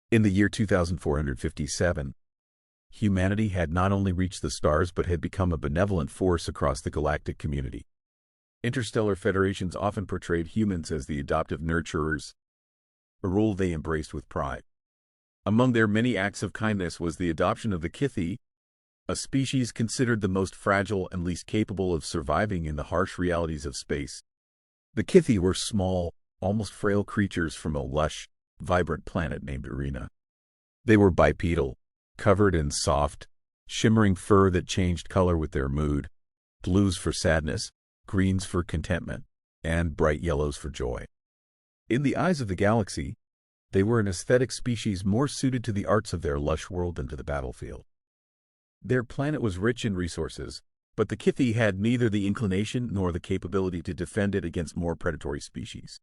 In the year 2457, humanity had not only reached the stars but had become a benevolent force across the galactic community. Interstellar federations often portrayed humans as the adoptive nurturers, a role they embraced with pride. Among their many acts of kindness was the adoption of the Kithi, a species considered the most fragile and least capable of surviving in the harsh realities of space. The Kithi were small, almost frail creatures from a lush, vibrant planet named Arena. They were bipedal, covered in soft, shimmering fur that changed color with their mood, blues for sadness, greens for contentment, and bright yellows for joy. In the eyes of the galaxy, they were an aesthetic species more suited to the arts of their lush world than to the battlefield. Their planet was rich in resources, but the Kithi had neither the inclination nor the capability to defend it against more predatory species.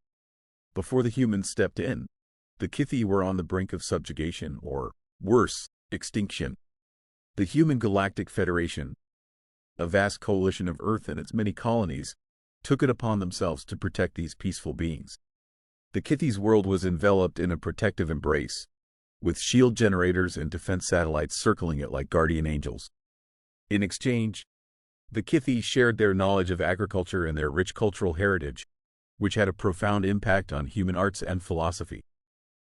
Before the humans stepped in, the Kithi were on the brink of subjugation or, worse, extinction. The Human Galactic Federation, a vast coalition of Earth and its many colonies, took it upon themselves to protect these peaceful beings. The Kithi's world was enveloped in a protective embrace, with shield generators and defense satellites circling it like guardian angels. In exchange, the Kithi shared their knowledge of agriculture and their rich cultural heritage, which had a profound impact on human arts and philosophy.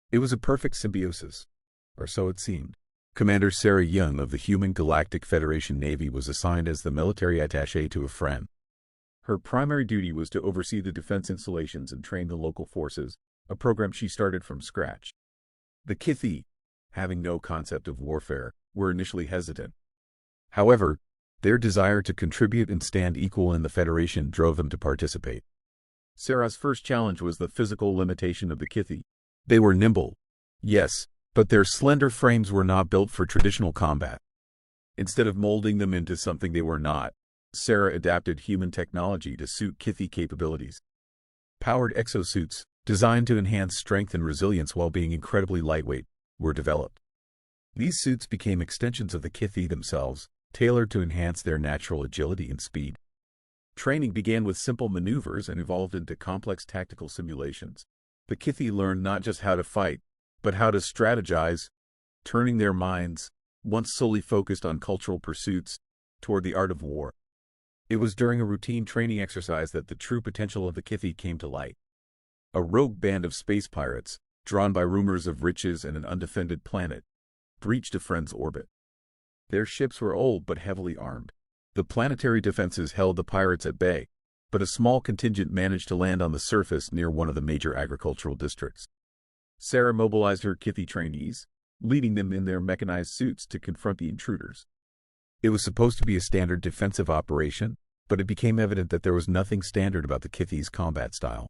It was a perfect symbiosis, or so it seemed. Commander Sarah Young of the Human Galactic Federation Navy was assigned as the military attaché to a friend. Her primary duty was to oversee the defense installations and train the local forces, a program she started from scratch. The Kithi, having no concept of warfare, were initially hesitant. However, their desire to contribute and stand equal in the Federation drove them to participate. Sarah's first challenge was the physical limitation of the Kithi. They were nimble, yes, but their slender frames were not built for traditional combat. Instead of molding them into something they were not, Sarah adapted human technology to suit Kithi capabilities. Powered exosuits, designed to enhance strength and resilience while being incredibly lightweight, were developed. These suits became extensions of the Kithi themselves, tailored to enhance their natural agility and speed. Training began with simple maneuvers and evolved into complex tactical simulations. The Kithi learned not just how to fight, but how to strategize, turning their minds, once solely focused on cultural pursuits, toward the art of war. It was during a routine training exercise that the true potential of the Kithi came to light. A rogue band of space pirates, drawn by rumors of riches and an undefended planet, breached a friend's orbit. Their ships were old but heavily armed. The planetary defenses held the pirates at bay, but a small contingent managed to land on the surface near one of the major agricultural districts. Sarah mobilized her Kithi trainees, leading them in their mechanized suits to confront the intruders. It was supposed to be a standard defensive operation, but it became evident that there was nothing standard about the Kithi's combat style.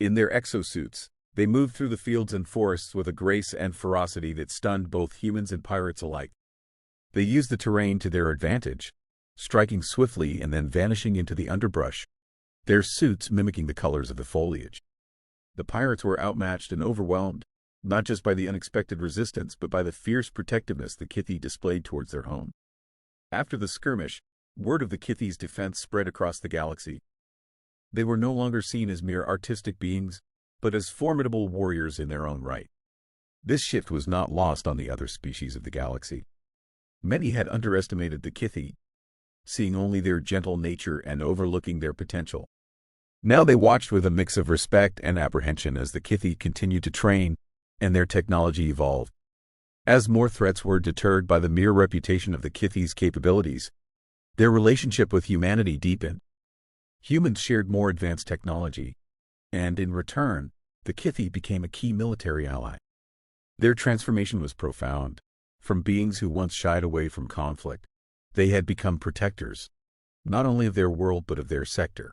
In their exosuits, they moved through the fields and forests with a grace and ferocity that stunned both humans and pirates alike. They used the terrain to their advantage, striking swiftly and then vanishing into the underbrush, their suits mimicking the colors of the foliage. The pirates were outmatched and overwhelmed, not just by the unexpected resistance but by the fierce protectiveness the Kithi displayed towards their home. After the skirmish, word of the Kithi's defense spread across the galaxy. They were no longer seen as mere artistic beings, but as formidable warriors in their own right. This shift was not lost on the other species of the galaxy. Many had underestimated the Kithi, seeing only their gentle nature and overlooking their potential. Now they watched with a mix of respect and apprehension as the Kithi continued to train, and their technology evolved. As more threats were deterred by the mere reputation of the Kithi's capabilities, their relationship with humanity deepened. Humans shared more advanced technology, and in return, the Kithi became a key military ally. Their transformation was profound. From beings who once shied away from conflict, they had become protectors, not only of their world but of their sector.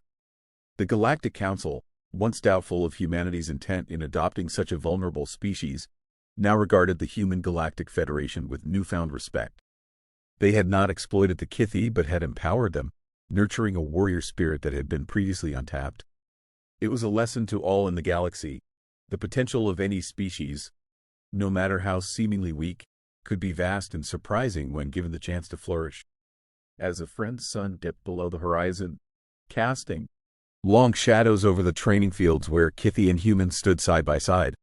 The Galactic Council, once doubtful of humanity's intent in adopting such a vulnerable species, now regarded the Human Galactic Federation with newfound respect. They had not exploited the Kithi but had empowered them, nurturing a warrior spirit that had been previously untapped. It was a lesson to all in the galaxy. The potential of any species, no matter how seemingly weak, could be vast and surprising when given the chance to flourish. As a friend's sun dipped below the horizon, casting long shadows over the training fields where Kithi and humans stood side by side,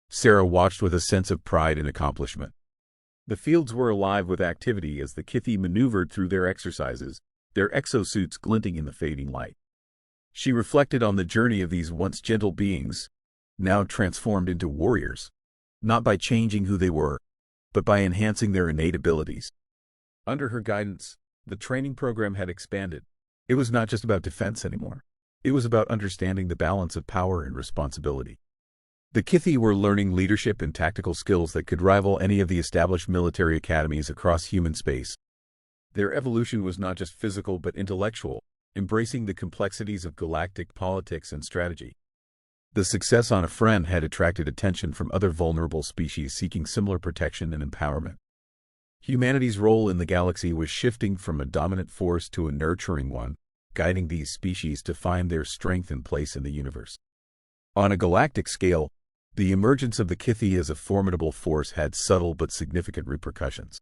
Sarah watched with a sense of pride and accomplishment. The fields were alive with activity as the Kithi maneuvered through their exercises, their exosuits glinting in the fading light. She reflected on the journey of these once gentle beings, now transformed into warriors, not by changing who they were, but by enhancing their innate abilities. Under her guidance, the training program had expanded. It was not just about defense anymore. It was about understanding the balance of power and responsibility. The Kithi were learning leadership and tactical skills that could rival any of the established military academies across human space. Their evolution was not just physical but intellectual, embracing the complexities of galactic politics and strategy. The success on a friend had attracted attention from other vulnerable species seeking similar protection and empowerment. Humanity's role in the galaxy was shifting from a dominant force to a nurturing one, guiding these species to find their strength and place in the universe. On a galactic scale, the emergence of the Kithi as a formidable force had subtle but significant repercussions.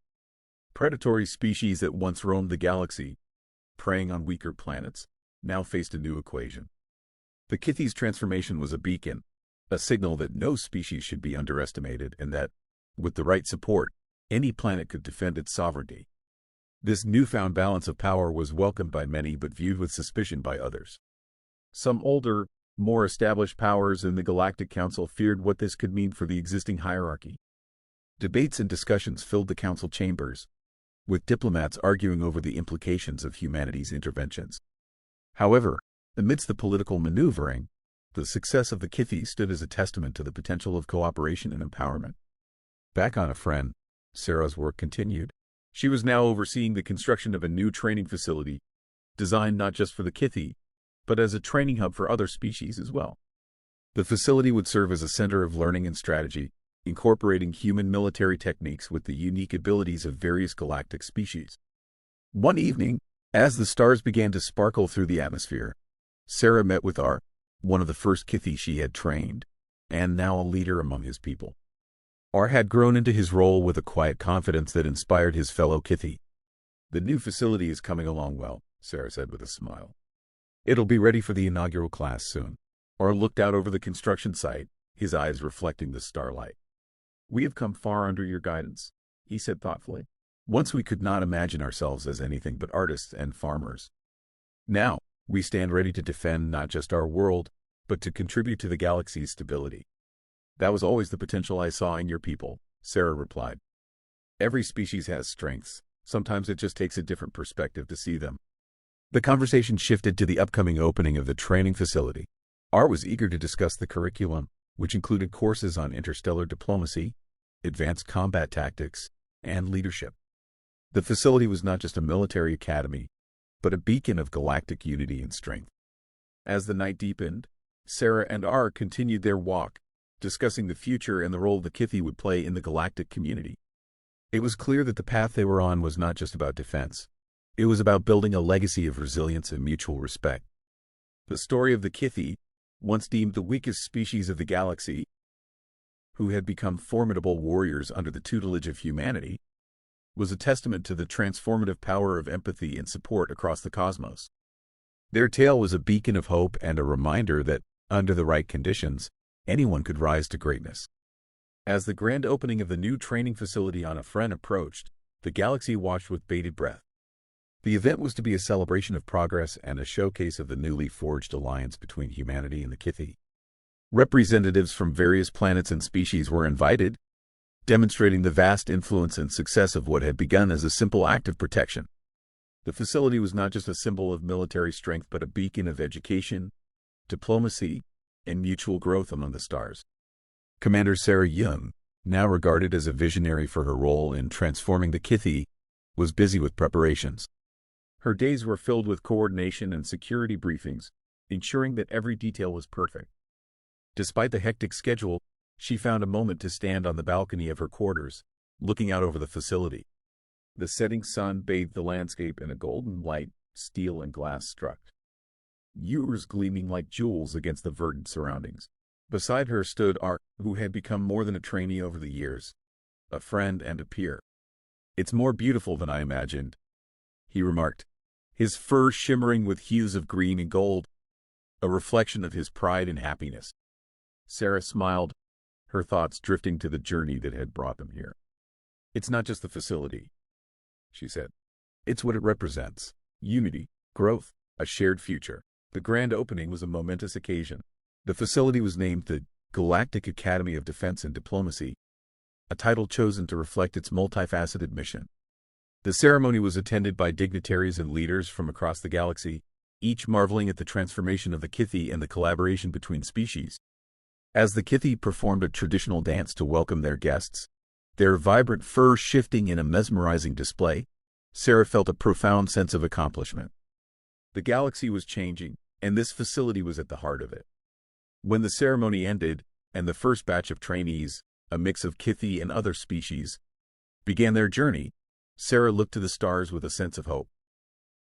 Predatory species that once roamed the galaxy, preying on weaker planets, now faced a new equation. The Kithi's transformation was a beacon, a signal that no species should be underestimated and that, with the right support, any planet could defend its sovereignty. This newfound balance of power was welcomed by many but viewed with suspicion by others. Some older, more established powers in the Galactic Council feared what this could mean for the existing hierarchy. Debates and discussions filled the council chambers, with diplomats arguing over the implications of humanity's interventions. However, amidst the political maneuvering, the success of the Kithi stood as a testament to the potential of cooperation and empowerment. Back on a friend, Sarah's work continued. She was now overseeing the construction of a new training facility, designed not just for the Kithi, but as a training hub for other species as well. The facility would serve as a center of learning and strategy, incorporating human military techniques with the unique abilities of various galactic species. One evening, as the stars began to sparkle through the atmosphere, Sarah met with R, one of the first Kithi she had trained, and now a leader among his people. R had grown into his role with a quiet confidence that inspired his fellow Kithi. "The new facility is coming along well," Sarah said with a smile. "It'll be ready for the inaugural class soon." R looked out over the construction site, his eyes reflecting the starlight. "We have come far under your guidance," he said thoughtfully. "Once we could not imagine ourselves as anything but artists and farmers. Now, we stand ready to defend not just our world, but to contribute to the galaxy's stability." "That was always the potential I saw in your people," Sarah replied. "Every species has strengths. Sometimes it just takes a different perspective to see them." The conversation shifted to the upcoming opening of the training facility. R was eager to discuss the curriculum, which included courses on interstellar diplomacy, advanced combat tactics, and leadership. The facility was not just a military academy, but a beacon of galactic unity and strength. As the night deepened, Sarah and R continued their walk, discussing the future and the role the Kithi would play in the galactic community. It was clear that the path they were on was not just about defense. It was about building a legacy of resilience and mutual respect. The story of the Kithi, once deemed the weakest species of the galaxy, who had become formidable warriors under the tutelage of humanity, was a testament to the transformative power of empathy and support across the cosmos. Their tale was a beacon of hope and a reminder that, under the right conditions, anyone could rise to greatness. As the grand opening of the new training facility on Afren approached, the galaxy watched with bated breath. The event was to be a celebration of progress and a showcase of the newly forged alliance between humanity and the Kithi. Representatives from various planets and species were invited, demonstrating the vast influence and success of what had begun as a simple act of protection. The facility was not just a symbol of military strength but a beacon of education, diplomacy, and mutual growth among the stars. Commander Sarah Young, now regarded as a visionary for her role in transforming the Kithi, was busy with preparations. Her days were filled with coordination and security briefings, ensuring that every detail was perfect. Despite the hectic schedule, she found a moment to stand on the balcony of her quarters, looking out over the facility. The setting sun bathed the landscape in a golden light, steel and glass struck. Ewers gleaming like jewels against the verdant surroundings. Beside her stood Art, who had become more than a trainee over the years, a friend and a peer. "It's more beautiful than I imagined," he remarked, his fur shimmering with hues of green and gold, a reflection of his pride and happiness. Sarah smiled, her thoughts drifting to the journey that had brought them here. "It's not just the facility," she said. "It's what it represents. Unity, growth, a shared future." The grand opening was a momentous occasion. The facility was named the Galactic Academy of Defense and Diplomacy, a title chosen to reflect its multifaceted mission. The ceremony was attended by dignitaries and leaders from across the galaxy, each marveling at the transformation of the Kithi and the collaboration between species. As the Kithi performed a traditional dance to welcome their guests, their vibrant fur shifting in a mesmerizing display, Sarah felt a profound sense of accomplishment. The galaxy was changing, and this facility was at the heart of it. When the ceremony ended, and the first batch of trainees, a mix of Kithi and other species, began their journey, Sarah looked to the stars with a sense of hope.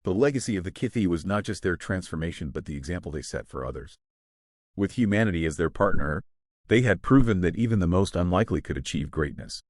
The legacy of the Kithi was not just their transformation but the example they set for others. With humanity as their partner, they had proven that even the most unlikely could achieve greatness.